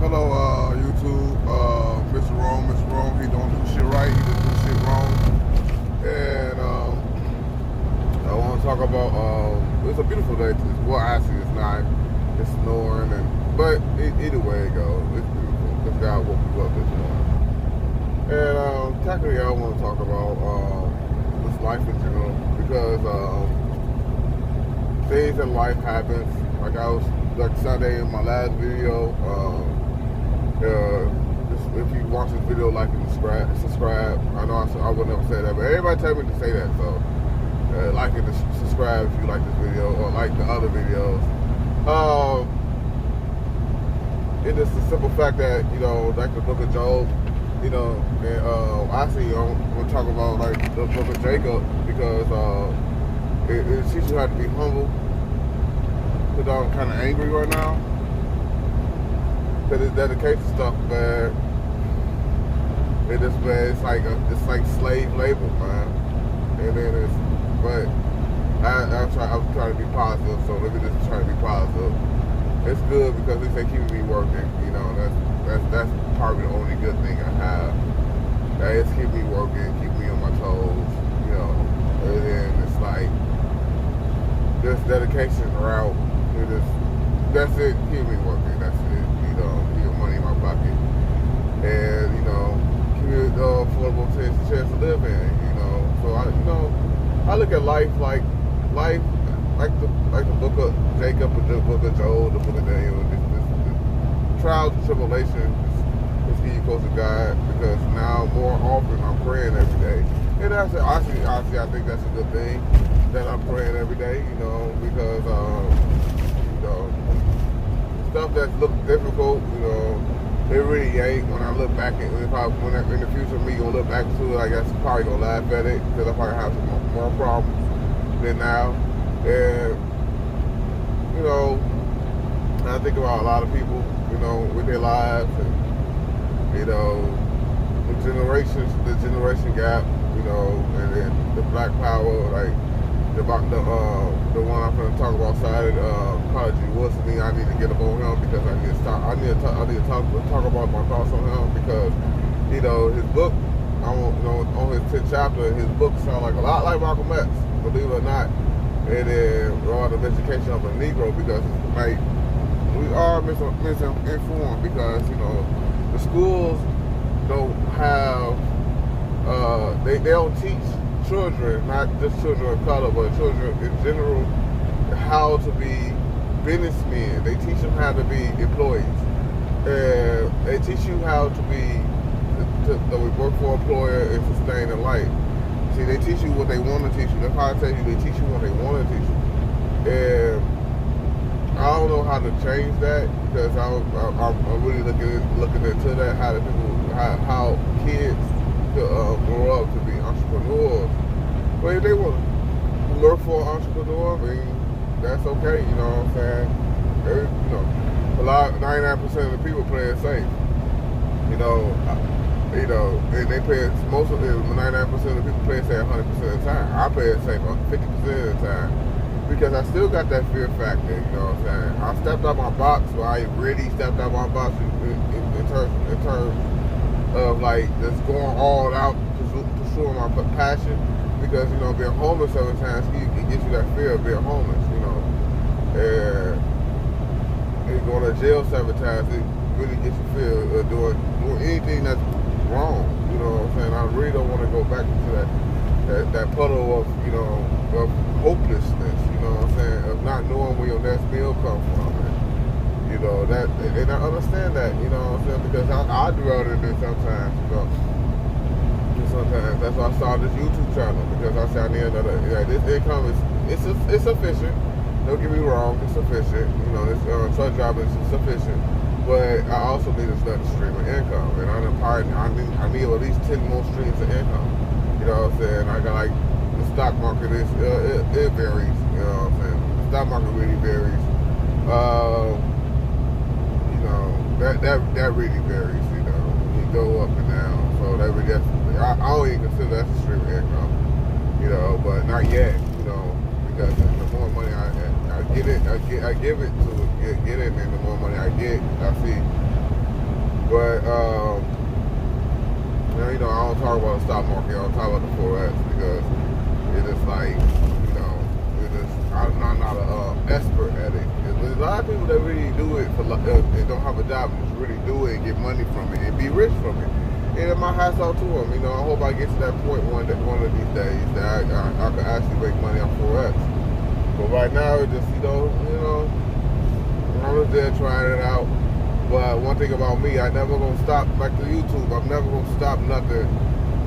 Hello, YouTube. Mr. Wrong, he don't do shit right. He just do shit wrong. And I want to talk about. It's a beautiful day. Well, actually, it's not. It's snowing, either way it goes, it's beautiful. This guy woke me up this morning. And technically, I want to talk about this life in general because things in life happens. Like Sunday in my last video. If you watch this video, like and subscribe. I know I would never say that, but everybody tell me to say that. So, like and subscribe if you like this video or like the other videos. It's just the simple fact that like the Book of Job, and actually I'm gonna talk about like the Book of Jacob because it teaches you how to be humble. Because I'm kind of angry right now. Because his dedication stuff, man. It's like slave labor, man. And then I'm trying to be positive, so let me just try to be positive. It's good because at least they keep me working, that's probably the only good thing I have. That is keep me working, keep me on my toes, and then it's like this dedication route, that's it, keep me working, that's it, keep money in my pocket, and, give me an affordable chance to live in, so I look at life like the Book of Jacob, the Book of Job, the Book of Daniel, this trials and tribulations is getting you close to God because now more often I'm praying every day, and honestly, I think that's a good thing that I'm praying every day, because stuff that looks difficult, it really ain't. When I look back at when in the future me gonna look back to it, I guess I'm probably gonna laugh at it because I probably have some more problems than now. And I think about a lot of people, with their lives and the generation gap, and then the Black Power, like the one I'm going to talk about Saturday, Prodigy Wilson. I need to get up on him because I need to start. I need to talk about my thoughts on him because his book, on his 10th chapter, his book sounds like a lot like Malcolm X, believe it or not. And then Raw the Education of a Negro because like we are misinformed because the schools don't have they don't teach children, not just children of color, but children in general, how to be businessmen. They teach them how to be employees. And they teach you how to work for an employer and sustain a life. See, they teach you what they want to teach you. That's how I tell you, they teach you what they want to teach you. And I don't know how to change that because I'm really looking into that, how kids grow up to be entrepreneurs. But if they want to work for an entrepreneur, that's okay, you know what I'm saying? 99% of the people play it safe. And they play it, most of it, 99% of the people play it safe 100% of the time. I play it safe 50% of the time. Because I still got that fear factor, you know what I'm saying? I stepped out my box, but I really stepped out my box in terms of like just going all out, pursuing my passion. Because, being homeless sometimes, it gives you that fear of being homeless, and going to jail 7 times, it really gets you fear of doing anything that's wrong, you know what I'm saying? I really don't want to go back into that puddle of, of hopelessness, you know what I'm saying, of not knowing where your next meal comes from. And, they don't understand that, you know what I'm saying, because I dwell in it sometimes, sometimes. That's why I started this YouTube channel, because I said I need another, this income it's sufficient, don't get me wrong, it's sufficient, this truck driving is sufficient, but I also need another stream of income, and I need at least 10 more streams of income, you know what I'm saying. I got like, the stock market it varies, you know what I'm saying, the stock market really varies, that really varies, you go up and down, so that really, I don't even consider that a stream of income, but not yet, because the more money I get it, I give it to it, get it, and the more money I get, I see But you know, I don't talk about the stock market. I don't talk about the forex because it's just like, you know, it's just, I'm not an expert at it. There's a lot of people that really do it for they don't have a job and just really do it and get money from it and be rich from it. And my hats off to them. You know, I hope I get to that point one of these days that I can actually make money on forex. But right now, it's just, you know, I'm just there trying it out. But one thing about me, I never gonna stop, like the YouTube, I'm never gonna stop nothing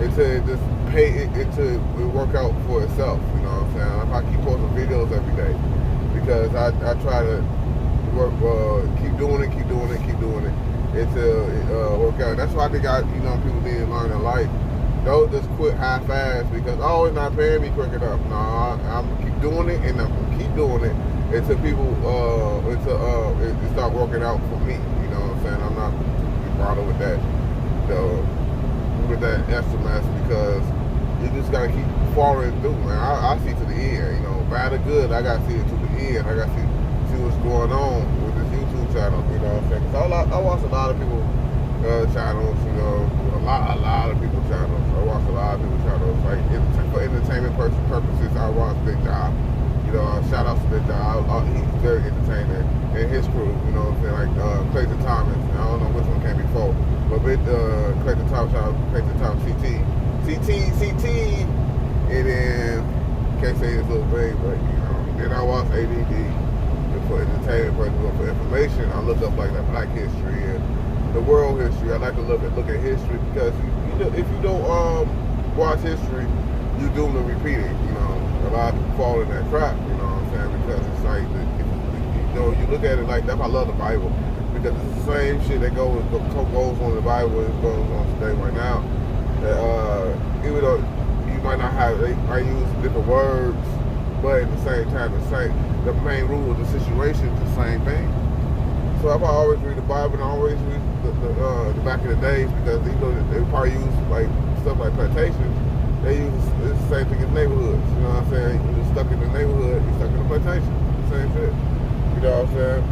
until it just until it work out for itself, you know what I'm saying? If I keep posting videos every day, because I try to work, keep doing it until it work out. That's why I think people need to learn in life. Don't just quit half-ass because, oh, it's not paying me quick enough. No, I'm gonna keep doing it and I'm gonna keep doing it until people, it start working out for me. You know what I'm saying? I'm not bothered with that, with that estimate because you just gotta keep following through, man. I see to the end, you know, bad or good. I gotta see it to the end. I gotta see what's going on with this YouTube channel. You know what I'm saying? Cause I watch a lot of people channels. You know, a lot of people channels. I watch a lot of people channels. Like for entertainment purposes, I watch Big Job. You know, shout out to Big Job. He's very entertaining. And his crew, you know what I'm saying, like Clayton Thomas. I don't know which one came before, but Clayton Thomas, CT, and then can't say his little thing, but you know. Then I watch ADD for entertainment purposes, for information. I look up like the Black history and the world history. I like to look at history because if you don't watch history, you doomed to repeat it. You know, a lot of people fall in that trap. You know what I'm saying? Because it's like you look at it like that. I love the Bible because it's the same shit that goes on in the Bible as goes on today right now. Even though you might not have, they might use different words, but at the same time, the main rule of the situation is the same thing. So I always read the Bible and I always read the back of the days because even though they probably use like stuff like plantations, they use it's the same thing as neighborhoods. You know what I'm saying? You're stuck in the neighborhood, you're stuck in the plantation. Same shit. You know what I'm saying?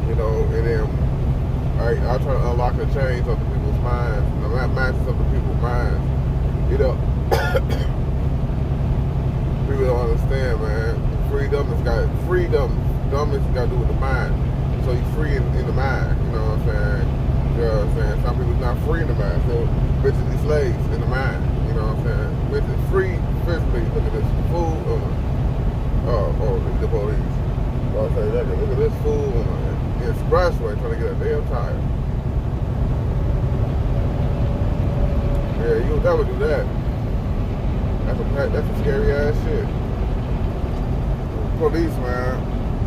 You know, and then I try to unlock the chains of the people's minds, the matches of the people's minds. You know, people don't understand, man. Freedom has got to do with the mind. So you're free in the mind. You know what I'm saying? You know what I'm saying? Some people's not free in the mind. So basically slaves in the mind. You know what I'm saying? With it free physically. Look at this fool. Look at the police. I'll tell you that. Look at this fool on the expressway trying to get a damn tire. Yeah, you'll never do that. That's a scary ass shit. Police, man.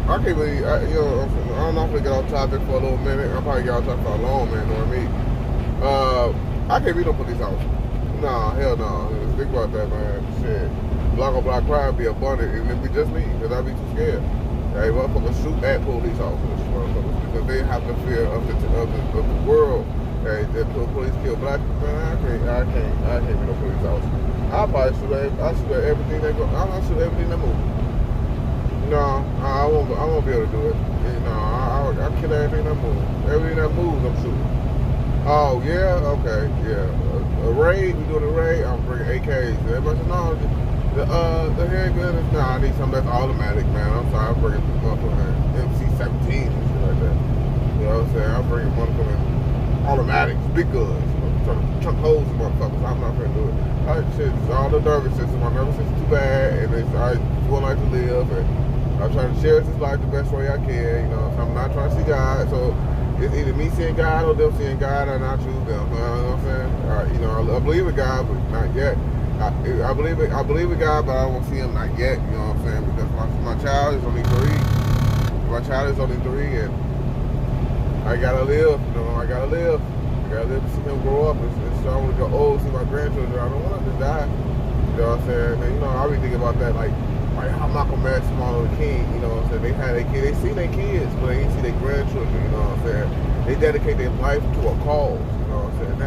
I can't believe, I don't know if we get off topic for a little minute. I'll probably get off topic for a long minute, you know what I mean? I can't be no police officer. Nah, hell no. Think about that, man. Shit. Block on block crime be abundant, and it'd be just me, because I'd be too scared. Hey, motherfuckers shoot at police officers, motherfuckers, because they have the fear of the world. Hey, the police kill black people, man. I can't be no police officer. I probably shoot at everything that go. I'll shoot everything that moves. No, I won't be able to do it. No, I'll kill everything that moves. Everything that moves, I'm shooting. Oh yeah, okay, yeah. A raid, we doing a raid. I'm bringing AKs. Everybody said no. The handgun is I need something that's automatic, man. I'm sorry, I'm bringing motherfucking MC-17 and shit like that. You know what I'm saying? I'm bringing motherfucking automatics, big guns. I'm trying to chunk holes in motherfuckers. I'm not gonna do it. It's all the nervous system. My nervous system's too bad, and I want like to live, and I'm trying to cherish this life the best way I can. You know, I'm not trying to see God, so it's either me seeing God or them seeing God, and I choose them. You know what I'm saying? I believe in God, but not yet. I believe in God, but I don't see Him not yet. You know what I'm saying? Because my child is only 3. My child is only 3, and I gotta live. You know, I gotta live to see him grow up. I want to go old, see my grandchildren. I don't want them to die. You know what I'm saying? And, I be thinking about that, like how Malcolm X, Martin Luther King. You know what I'm saying? They had their kids, they see their kids, but they didn't see their grandchildren. You know what I'm saying? They dedicate their life to a cause. You know what I'm saying?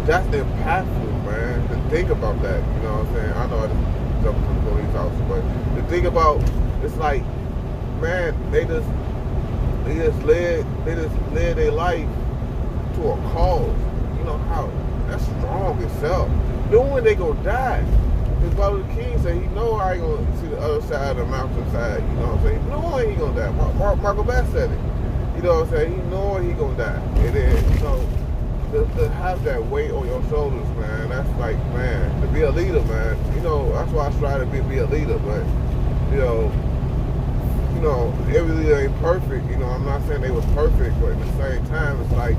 That's impactful, man. To think about that. You know what I'm saying? I know I just jumped to the police officer, but to think about, it's like, man, they just They just led their life to a cause. You know how that's strong itself. Knowing they gonna die. His brother the King said he know I ain't gonna see the other side of the mountainside. You know what I'm saying? Knowing he gonna die. Michael Bass said it. You know what I'm saying? He knowing he gonna die. And then, you know, to have that weight on your shoulders, man, that's like, man, to be a leader, man. You know, that's why I strive to be a leader. But, you know, every leader ain't perfect. You know, I'm not saying they was perfect, but at the same time, it's like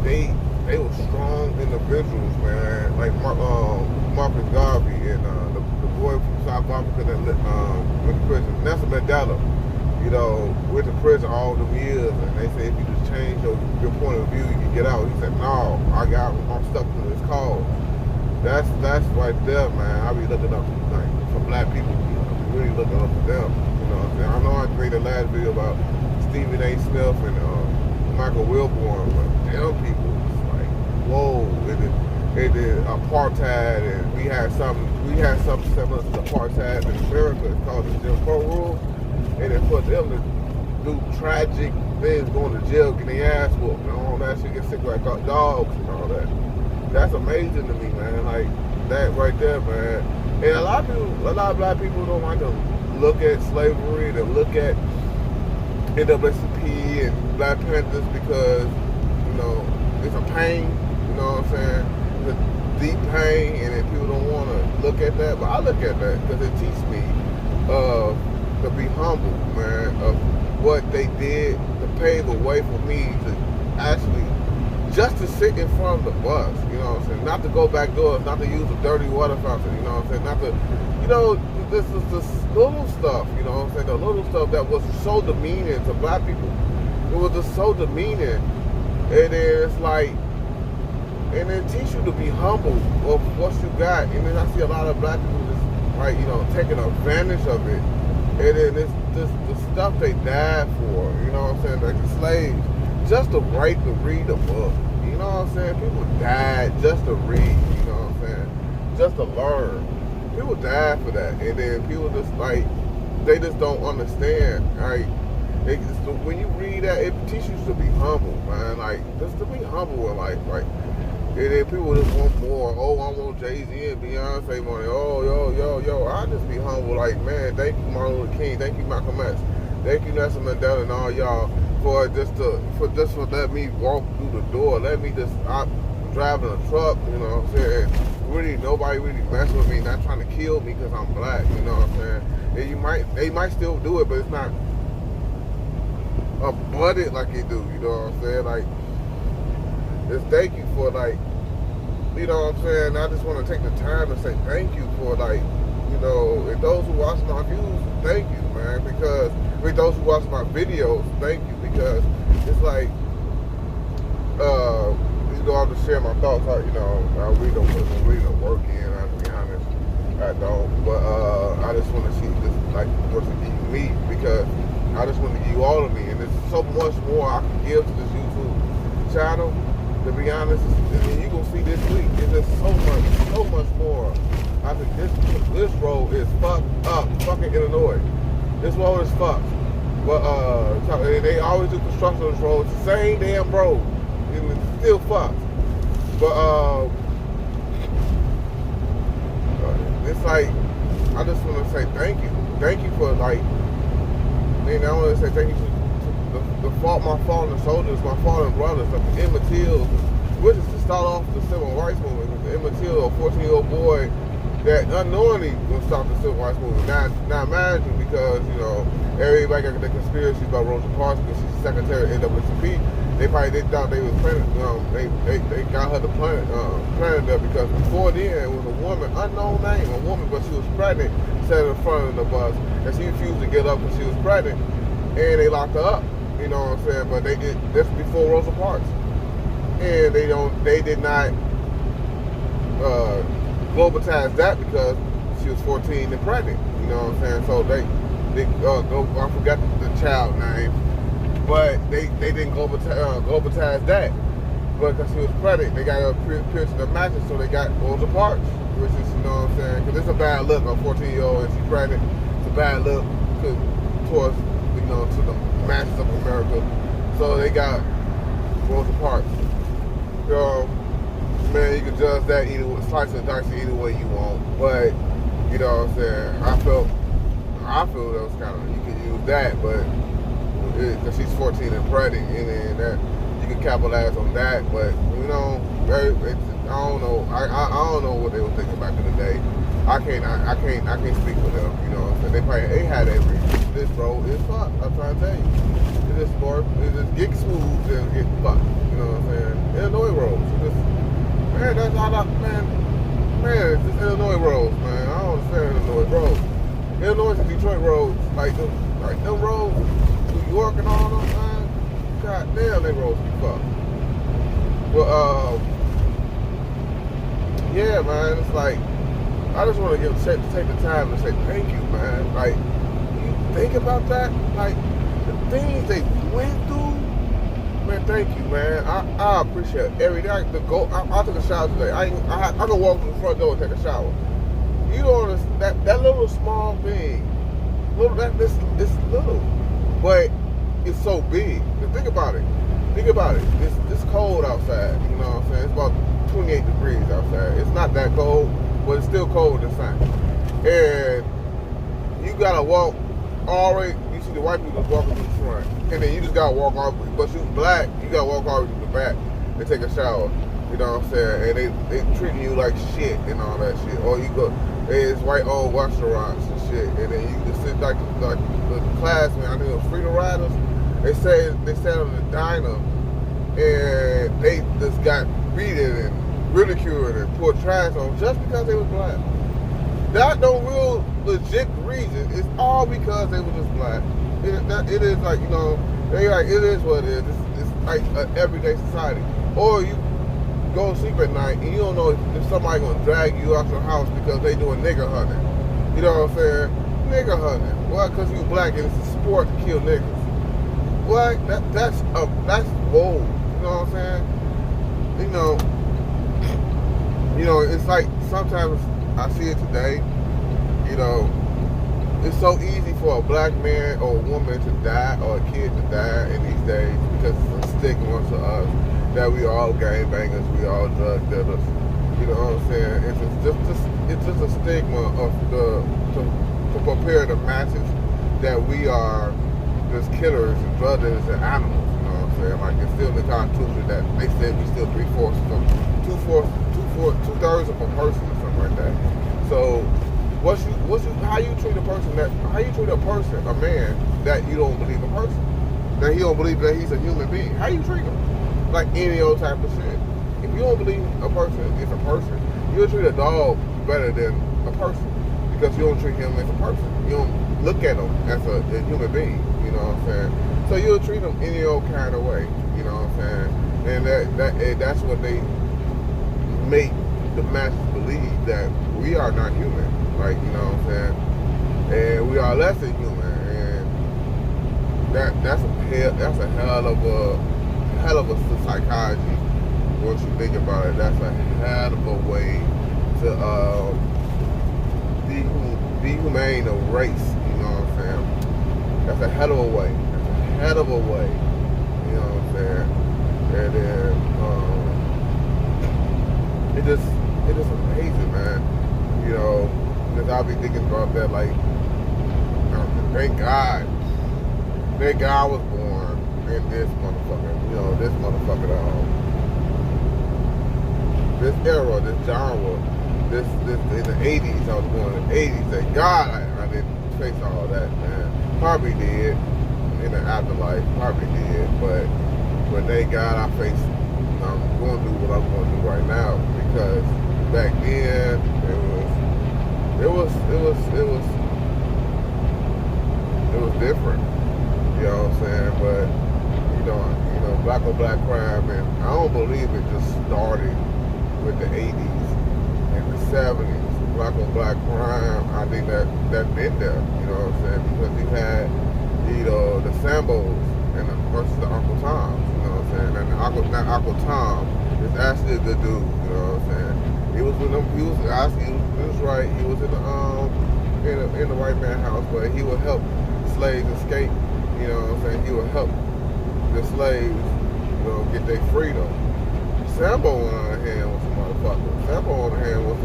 they were strong individuals, man. Like Marcus Garvey and the boy from South Africa that went to prison, Nelson Mandela. You know, went to prison all them years, and they say if you just change your point of view, you can get out. He said, no, I'm stuck to this cause. That's right there, man. I be looking up like for black people, you know, really looking up for them. You know what I'm saying? I know I made the last video about Stephen A. Smith and Michael Wilborn, but them people, it's like, whoa, it did apartheid, and we had something similar to apartheid in America. It's called the Jim Crow rule. And then for them to do tragic things, going to jail, getting their ass whooped, and all that shit, get sick like dogs and all that. That's amazing to me, man. Like that right there, man. And a lot of black people don't like to look at slavery, to look at NAACP and Black Panthers because, you know, it's a pain. You know what I'm saying? It's a deep pain, and then people don't want to look at that. But I look at that because it teaches me to be humble, man, of what they did to pave the way for me to actually just to sit in front of the bus, you know what I'm saying? Not to go back doors, not to use a dirty water fountain, you know what I'm saying? Not to, you know, this is this little stuff, you know what I'm saying? The little stuff that was so demeaning to black people. It was just so demeaning. And it's like, and it teach you to be humble of what you got. And then I see a lot of black people just, like, you know, taking advantage of it. And then it's just the stuff they died for, you know what I'm saying? Like the slaves, just to write to read a book. You know what I'm saying? People died just to read, you know what I'm saying? Just to learn. People died for that. And then people just like, they just don't understand. Like, when you read that, it teaches you to be humble, man. Like, just to be humble in life. Like, and then people just want more. Oh, I want Jay-Z and Beyonce money. Oh, yo. I just be humble. Like, man, thank you, Martin Luther King. Thank you, Malcolm X. Thank you, Nelson Mandela, and all y'all for letting me walk through the door. Let me I'm driving a truck. You know what I'm saying? Really, nobody really mess with me. Not trying to kill me because I'm black. You know what I'm saying? And they might still do it, but it's not abundant like they do. You know what I'm saying? Like, just thank you for, like, you know what I'm saying? I just want to take the time to say thank you for, like, you know, and those who watch my views, thank you, man, because with those who watch my videos, thank you, because it's like, you know, I'll just share my thoughts. You know, I really don't work in, to be honest, I don't, but I just want to see this, like, what to give you me, because I just want to give you all of me, and there's so much more I can give to this YouTube channel. To be honest, and you gonna see this week, it's just so much more. I think this road is fucked up, fucking Illinois. This road is fucked. But they always do construction on this road. It's the same damn road, and it's still fucked. But it's like, I just want to say thank you for, like, and I want to say thank you to my fallen soldiers, my fallen brothers, like the Emmett Till, which is to start off the civil rights movement. The Emmett Till, a 14-year-old boy that unknowingly will stop the civil rights movement. Now imagine, because, you know, everybody got the conspiracy about Rosa Parks because she's secretary of NAACP. They thought they was planning, they got her to planet there, because before then it was a woman, unknown name, a woman, but she was pregnant, sat in front of the bus, and she refused to get up because she was pregnant, and they locked her up. You know what I'm saying? But this before Rosa Parks, and they did not globalize that because she was 14 and pregnant. You know what I'm saying? So I forgot the child name, but they didn't globalize that. But because she was pregnant, they got her pierced in the mattress, so they got Rosa Parks, which is, you know what I'm saying? Because it's a bad look, a 14-year-old and she's pregnant. It's a bad look towards, you know, to the masses of America. So they got Rosa Parks. Man, you can judge that either way, slice and dice it either way you want. But you know what I'm saying? I feel that was kind of, you can use that, but because she's 14 and pregnant, and then that you can capitalize on that. But you know, I don't know. I don't know what they were thinking back in the day. I can't speak for them. You know, so they had every this road is fucked. I'm trying to tell you, it just get smooth and get fucked. You know what I'm saying? Illinois roads, man, that's all man, it's just Illinois roads, man. I don't understand Illinois roads. Illinois and Detroit roads, like them roads, New York and all them, man. God damn, they roads be fucked. But yeah, man, it's like I just want to take the time to say thank you, man. Like, you think about that, like the things they went through. Man, thank you, man. I appreciate it every day. I took a shower today. I can walk to the front door and take a shower. You don't understand that little small thing. It's little, but it's so big. But think about it. It's cold outside. You know what I'm saying? It's about 28 degrees outside. It's not that cold, but it's still cold inside. And you gotta walk all the way. You see the white people just walking to the front, and then you just gotta walk all. But you black, you gotta walk all the way to the back and take a shower. You know what I'm saying? And they treating you like shit and all that shit. Or you go, it's white-owned restaurants and shit, and then you just sit like the classmen. I think the freedom riders. They sat on the diner and they just got beaten and ridiculed and poured trash on just because they was black. That no real legit reason. It's all because they were just black. It is like, you know, they like, it is what it is. It's like an everyday society. Or you go to sleep at night and you don't know if somebody gonna drag you out your house because they doing nigger hunting. You know what I'm saying? Nigger hunting. Well, because you black and it's a sport to kill niggas. What? That's bold. You know what I'm saying? You know, it's like sometimes I see it today. You know, it's so easy for a black man or a woman to die or a kid to die in these days because it's a stigma to us that we all gangbangers, we all drug dealers. You know what I'm saying? It's just a stigma of to prepare the masses that we are just killers and drug dealers and animals. You know what I'm saying? Like it's still in the Constitution that they said we still 2/3 of a person or something like that. So how you treat a person, a man that you don't believe a person, that he don't believe that he's a human being. How you treat him? Like any old type of shit. If you don't believe a person is a person, you'll treat a dog better than a person because you don't treat him as a person. You don't look at him as a human being. You know what I'm saying? So you'll treat him any old kind of way. You know what I'm saying? And that's what they make the masses believe, that we are not human. Like, you know what I'm saying? And we are less than human. And that's a hell of a psychology. Once you think about it, that's a hell of a way to dehumane a race. You know what I'm saying? That's a hell of a way. That's a hell of a way. You know what I'm saying? And then it is amazing, man. You know, because I'll be thinking about that, like, thank God I was born in this motherfucker. You know, this era, this genre, this in the 80s. I was born in the 80s. Thank God I didn't face all that, man. Probably did in the afterlife, probably did, but thank God I faced. I'm going through what I'm going through right now, because back then it was different. You know what I'm saying? But you know, black on black crime, and I don't believe it just started with the 80s and the 70s. Black on black crime, I think that been there. You know what I'm saying? Because you had, you know, the Sambos versus the Uncle Toms. You know what I'm saying? And Uncle Tom is actually a good dude. You know what I'm saying? He was with them. He was right. He was in the white man house, but he would help slaves escape You know what I'm saying? He would help the slaves, you know, get their freedom. Sambo on the other hand was a motherfucker. Sambo on the hand was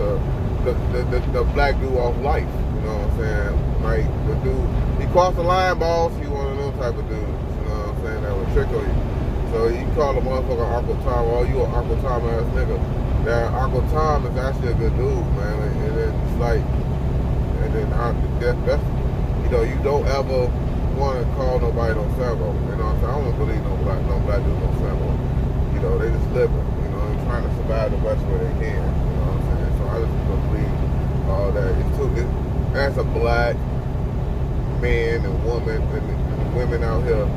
the black dude off life. You know what I'm saying? Like the dude, he crossed the line, boss. He one of those type of dudes. You know what I'm saying? That would trick on you. So you call a motherfucker Uncle Tom, oh, you an Uncle Tom ass nigga. Now Uncle Tom is actually a good dude, man. And it's like, and then that's you know, you don't ever want to call nobody no Sambo. You know what I'm saying? I don't believe no black dude no Sambo. You know, they just living. You know, they're trying to survive the best way they can. You know what I'm saying? So I just don't believe all that. As a black man and woman and women out here,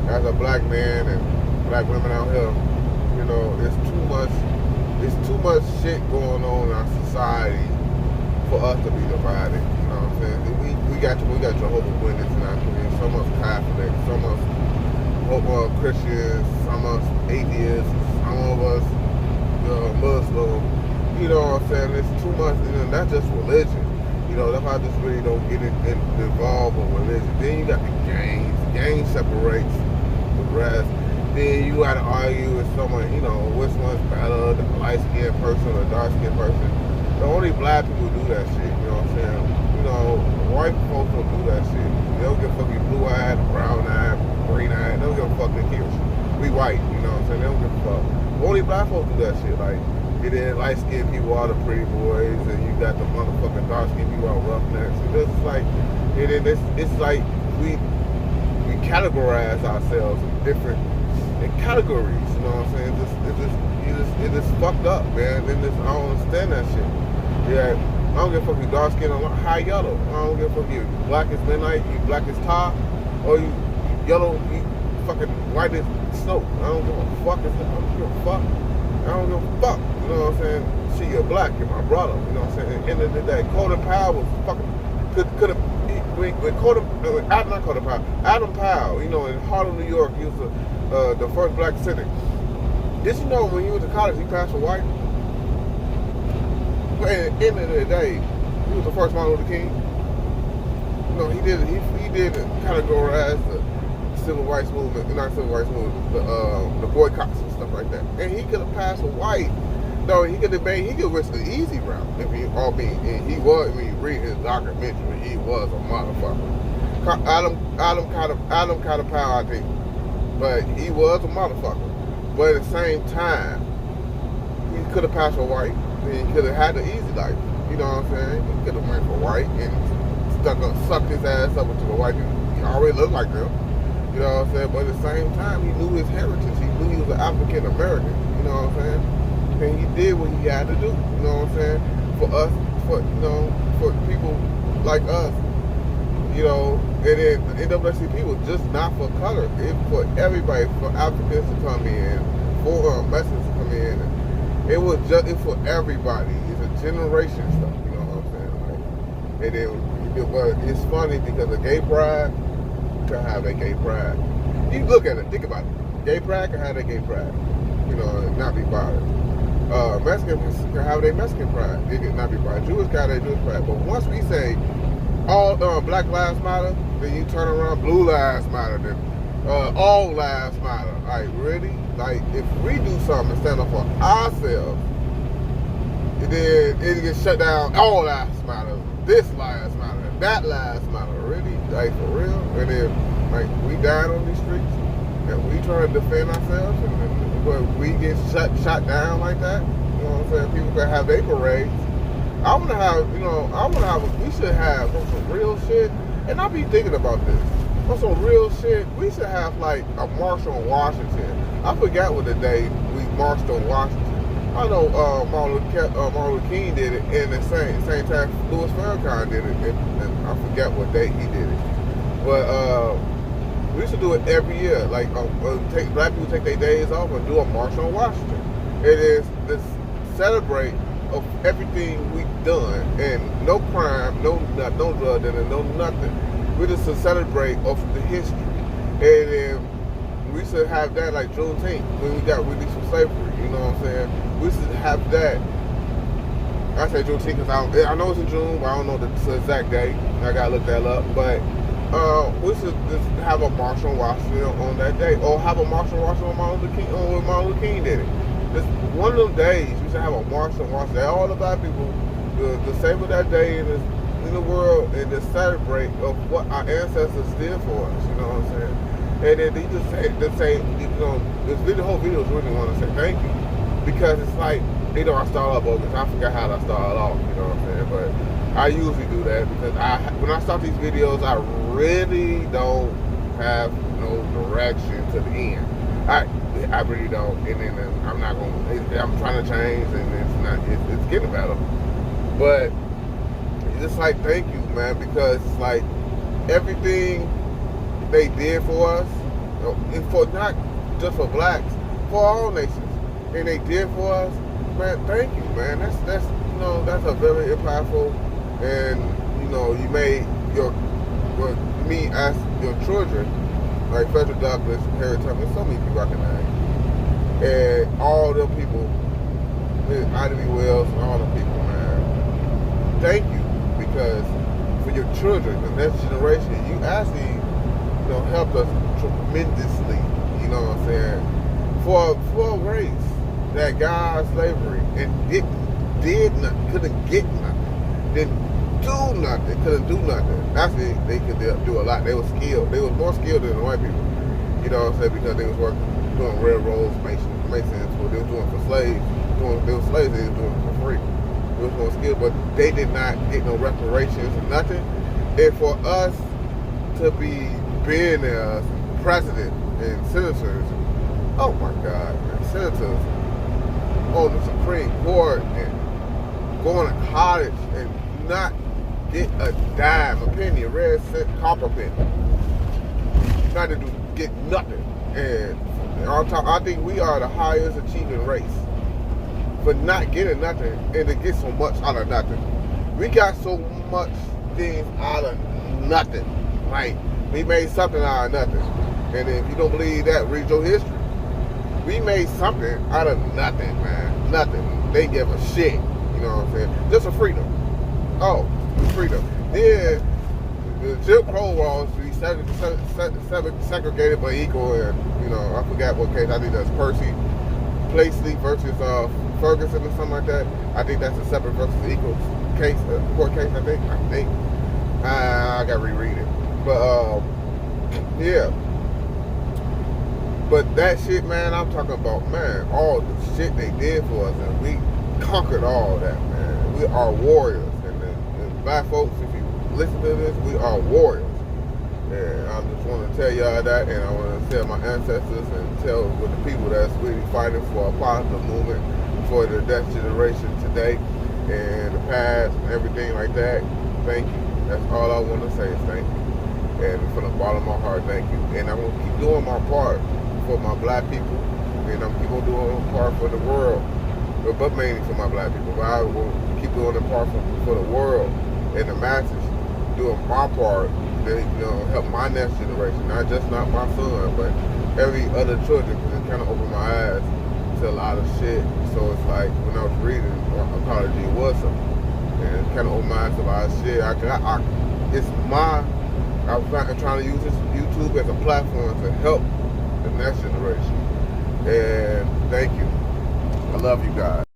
as a black man and black women out here, you know, it's too much shit going on in our society for us to be divided. You know what I'm saying? We got Jehovah's Witnesses in our community, so much Catholics, so much Christians, some of us atheists, some of us Muslim. You know what I'm saying? It's too much, you know, that's just religion. You know, that's why I just really don't get involved with religion. Then you got the gangs. The gang separates the rest. Then you gotta argue with someone, you know, which one's better, the light-skinned person or the dark-skinned person. The only black people do that shit, you know what I'm saying? You know, white folks don't do that shit. They don't give a fuck, you blue-eyed, brown-eyed, green-eyed, they don't give a fuck, they care. We white, you know what I'm saying? They don't give a fuck. Only black folks do that shit, like, and then light-skinned people are the pretty boys, and you got the motherfucking dark-skinned people are roughnecks. And it's like, it's like we categorize ourselves in different categories, you know what I'm saying? It just fucked up, man. And I don't understand that shit. Yeah, I don't give a fuck you dark skin or high yellow. I don't give a fuck you black as midnight, you black as tar, or you yellow, you fucking white as snow. I don't give a fuck. I don't give a fuck. I don't give a fuck. You know what I'm saying? Shit, you're black, you're my brother. You know what I'm saying? At the end of the day, Colin Powell was fucking could have. Adam Powell, you know, in Harlem, New York, he was the first black cynic. Did you know when he went to college, he passed for white? But at the end of the day, he was the first Martin Luther King. You know, he did categorize the civil rights movement, not civil rights movement, the boycotts and stuff like that. And he could have passed for white. No, he could risk the easy route if he all be. And he was. When you read his documentary, he was a motherfucker. Adam kind of Powell, I think, but he was a motherfucker. But at the same time, he could have passed for white. And he could have had the easy life. You know what I'm saying? He could have went for white and sucked his ass up into the white people. He already looked like them. You know what I'm saying? But at the same time, he knew his heritage. He knew he was an African American. You know what I'm saying? And he did what he had to do, you know what I'm saying? For us, for people like us, you know, and then the NAACP was just not for color. It's for everybody, for Africans to come in, for Mexicans to come in. It's for everybody. It's a generation stuff, you know what I'm saying? Like, and then it's funny because a gay pride can have a gay pride. You look at it, think about it. Gay pride can have a gay pride, you know, and not be bothered. Mexicans can have their Mexican pride. They can not be pride. Jewish can have their Jewish pride. But once we say all Black Lives Matter, then you turn around, Blue Lives Matter, then all lives matter. Like, really? Like, if we do something and stand up for ourselves, and then it gets shut down, all lives matter, this lives matter, that lives matter. Really? Like, for real? And then, like, we dying on these streets, and we trying to defend ourselves, and but we get shot down like that, you know what I'm saying? People can have their parades. We should have on some real shit, and I be thinking about this. On some real shit, we should have like a march on Washington. I forgot what the day we marched on Washington. I know Martin Luther King did it, and at the same time Louis Farrakhan did it, and I forgot what day he did it. But we should do it every year. Like, black people take their days off and do a march on Washington. It is to celebrate of everything we've done, and no crime, no drug dealing, no nothing. We just to celebrate of the history, and then we should have that like Juneteenth when we got released from slavery. You know what I'm saying? We should have that. I say Juneteenth because I know it's in June, but I don't know the exact date. I gotta look that up, but We should just have a march on Washington on that day, or have a march on Washington on Martin Luther King, when Martin Luther King did it. Just one of them days, we should have a march on Washington. All the black people to savor that day in the world and to celebrate of what our ancestors did for us. You know what I'm saying? And then they just say, you know, the whole video is really want to say thank you, because it's like, you know, I start off bogus. I forgot how I started off. You know what I'm saying? But I usually do that because when I start these videos, I really don't have no direction to the end. I really don't, and then I'm not gonna. I'm trying to change, and it's getting better. But it's just like thank you, man, because it's like everything they did for us, and for not just for blacks, for all nations, and they did for us, man. Thank you, man. That's you know, that's a very impactful, and you know, you made me as your children, like Frederick Douglass, Harriet Tubman, so many people I can name, and all them people, Ida B. Wells, and all them people, man. Thank you, because for your children, the next generation, you actually, you know, helped us tremendously. You know what I'm saying? For a race that got slavery and did nothing, couldn't get nothing, didn't do nothing, couldn't do nothing. Actually, they could do a lot. They were skilled. They was more skilled than the white people. You know what I'm saying? Because they was doing railroads, masons, what they was doing for slaves. They were slaves, they was doing it for free. They was more skilled, but they did not get no reparations or nothing. And for us to be billionaires, president, and senators, oh my God, man, senators on the Supreme Court and going to college and not get a dime, a penny, a red cent, copper penny, not to get nothing. And I think we are the highest achieving race for not getting nothing and to get so much out of nothing. We got so much things out of nothing. Like, we made something out of nothing. And if you don't believe that, read your history. We made something out of nothing, man. Nothing. They give a shit. You know what I'm saying? Just for freedom. Oh, freedom. Then the Jim Crow laws to be segregated but equal, and you know, I forgot what case. I think that's Percy Placely versus Ferguson or something like that. I think that's a separate versus equal case, court case. I think. I gotta reread it. But yeah. But that shit, man, I'm talking about, man, all the shit they did for us, and we conquered all that, man. We are warriors. And black folks, if you listen to this, we are warriors. And I just want to tell y'all that, and I want to tell my ancestors and tell with the people that's really fighting for a positive movement for the next generation today and the past and everything like that. Thank you. That's all I want to say is thank you. And from the bottom of my heart, thank you. And I'm going to keep doing my part for my black people, and I'm keep on doing my part for the world, but mainly for my black people. But I will keep doing the part for the world and the masses, doing my part to, you know, help my next generation, not my son, but every other children, because it kind of opened my eyes to a lot of shit. So it's like when I was reading Apology was something, and it kind of opened my eyes to a lot of shit. I'm trying to use this YouTube as a platform to help the next generation. And thank you. I love you guys.